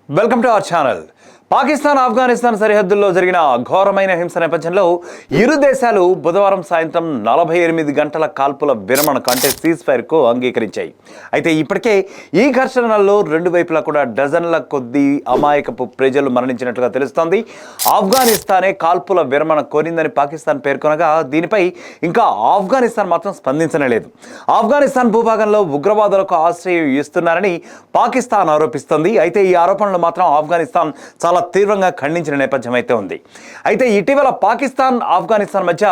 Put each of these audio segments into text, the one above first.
Welcome to our channel. Pakistan Afghanistan సరిహద్దుల్లో జరిగిన ఘోరమైన హింస నేపథ్యంలో ఇరు దేశాలు బుధవారం సాయంత్రం 48 గంటల కాల్పుల విరమణకు అంటే సీజ్ ఫైర్కు అంగీకరించాయి. అయితే ఇప్పటికే ఈ ఘర్షణల్లో రెండు వైపులా కూడా డజన్ల కొద్దీ అమాయకపు ప్రజలు మరణించినట్లుగా తెలుస్తోంది. ఆఫ్ఘనిస్తానే కాల్పుల విరమణ కోరిందని పాకిస్తాన్ పేర్కొనగా దీనిపై ఇంకా ఆఫ్ఘనిస్తాన్ మాత్రం స్పందించనే లేదు. ఆఫ్ఘనిస్తాన్ భూభాగంలో ఉగ్రవాదులకు ఆశ్రయం ఇస్తున్నారని పాకిస్తాన్ ఆరోపిస్తోంది. అయితే ఈ ఆరోపణలు మాత్రం ఆఫ్ఘనిస్తాన్ చాలా తీవ్రంగా ఖండించిన నేపథ్యం అయితే ఉంది. అయితే ఇటీవల పాకిస్తాన్ ఆఫ్ఘనిస్తాన్ మధ్య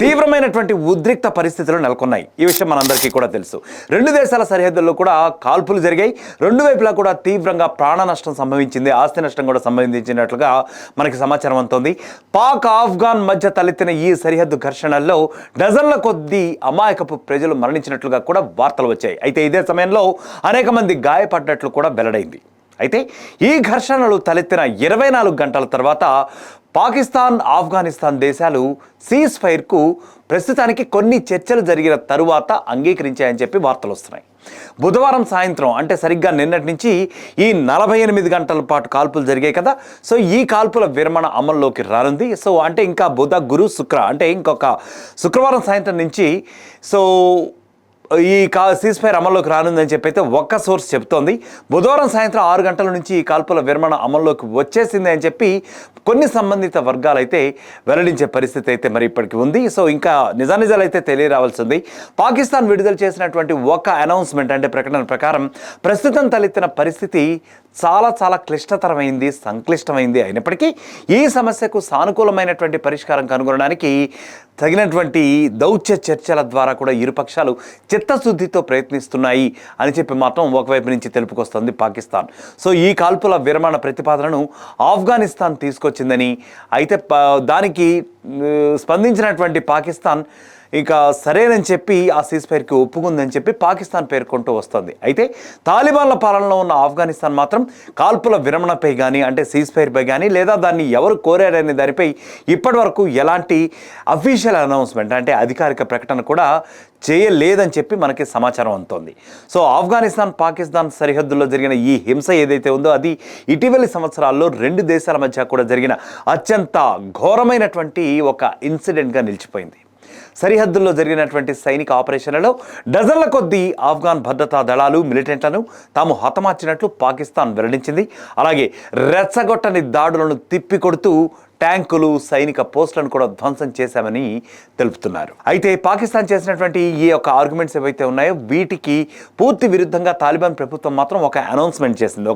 తీవ్రమైనటువంటి ఉద్రిక్త పరిస్థితులు నెలకొన్నాయి. ఈ విషయం మనందరికీ కూడా తెలుసు. రెండు దేశాల సరిహద్దుల్లో కూడా కాల్పులు జరిగాయి. రెండు వైపులా కూడా తీవ్రంగా ప్రాణ నష్టం సంభవించింది, ఆస్తి నష్టం కూడా సంభవించినట్లుగా మనకి సమాచారం అందుతోంది. పాక్ ఆఫ్ఘాన్ మధ్య తలెత్తిన ఈ సరిహద్దు ఘర్షణల్లో డజన్ల కొద్దీ అమాయకపు ప్రజలు మరణించినట్లుగా కూడా వార్తలు వచ్చాయి. అయితే ఇదే సమయంలో అనేక మంది గాయపడ్డట్లు కూడా వెల్లడైంది. అయితే ఈ ఘర్షణలు తలెత్తిన 24 గంటల తర్వాత పాకిస్తాన్ ఆఫ్ఘనిస్తాన్ దేశాలు సీజ్ ఫైర్కు ప్రస్తుతానికి కొన్ని చర్చలు జరిగిన తరువాత అంగీకరించాయని చెప్పి వార్తలు వస్తున్నాయి. బుధవారం సాయంత్రం అంటే సరిగ్గా నిన్నటి నుంచి ఈ 48 గంటల పాటు కాల్పులు జరిగాయి కదా. సో ఈ కాల్పుల విరమణ అమల్లోకి రానుంది. సో అంటే ఇంకా బుధ గురు శుక్ర అంటే ఇంకొక శుక్రవారం సాయంత్రం నుంచి సో ఈ సీజ్ ఫైర్ అమల్లోకి రానుందని చెప్పి అయితే ఒక్క సోర్స్ చెప్తోంది. బుధవారం సాయంత్రం 6 గంటల నుంచి ఈ కాల్పుల విరమణ అమల్లోకి వచ్చేసింది అని చెప్పి కొన్ని సంబంధిత వర్గాలు అయితే వెల్లడించే పరిస్థితి అయితే మరి ఇప్పటికీ ఉంది. సో ఇంకా నిజానిజాలు అయితే తెలియరావాల్సింది. పాకిస్తాన్ విడుదల చేసినటువంటి ఒక అనౌన్స్మెంట్ అంటే ప్రకటన ప్రకారం ప్రస్తుతం తలెత్తిన పరిస్థితి చాలా క్లిష్టతరమైంది, సంక్లిష్టమైంది అయినప్పటికీ ఈ సమస్యకు సానుకూలమైనటువంటి పరిష్కారం కనుగొనడానికి తగినటువంటి దౌత్య చర్చల ద్వారా కూడా ఇరుపక్షాలు చిత్తశుద్ధితో ప్రయత్నిస్తున్నాయి అని చెప్పి మాత్రం ఒకవైపు నుంచి తెలుపుకొస్తుంది పాకిస్తాన్. సో ఈ కాల్పుల విరమణ ప్రతిపాదనను ఆఫ్ఘనిస్తాన్ తీసుకొచ్చిందని అయితే దానికి స్పందించినటువంటి పాకిస్తాన్ ఇక సరేనని చెప్పి ఆ సీజ్ ఫైర్కి ఒప్పుకుందని చెప్పి పాకిస్తాన్ పేర్కొంటూ వస్తుంది. అయితే తాలిబాన్ల పాలనలో ఉన్న ఆఫ్ఘనిస్తాన్ మాత్రం కాల్పుల విరమణపై కానీ అంటే సీజ్ ఫైర్పై కానీ లేదా దాన్ని ఎవరు కోరారనే దానిపై ఇప్పటి వరకు ఎలాంటి అఫీషియల్ అనౌన్స్మెంట్ అంటే అధికారిక ప్రకటన కూడా చేయలేదని చెప్పి మనకి సమాచారం అందుతోంది. సో ఆఫ్ఘనిస్తాన్ పాకిస్తాన్ సరిహద్దుల్లో జరిగిన ఈ హింస ఏదైతే ఉందో అది ఇటీవలి సంవత్సరాల్లో రెండు దేశాల మధ్య కూడా జరిగిన అత్యంత ఘోరమైనటువంటి ఒక ఇన్సిడెంట్గా నిలిచిపోయింది. సరిహద్దుల్లో జరిగినటువంటి సైనిక ఆపరేషన్లలో డజన్ల కొద్దీ ఆఫ్ఘాన్ భద్రతా దళాలు మిలిటెంట్లను తాము హతమార్చినట్లు పాకిస్తాన్ వెల్లడించింది. అలాగే రెచ్చగొట్టని దాడులను తిప్పికొడుతూ ట్యాంకులు, సైనిక పోస్టులను కూడా ధ్వంసం చేశామని తెలుపుతున్నారు. అయితే పాకిస్తాన్ చేసినటువంటి ఈ యొక్క ఆర్గ్యుమెంట్స్ ఏవైతే ఉన్నాయో వీటికి పూర్తి విరుద్ధంగా తాలిబాన్ ప్రభుత్వం మాత్రం ఒక అనౌన్స్మెంట్ చేసింది.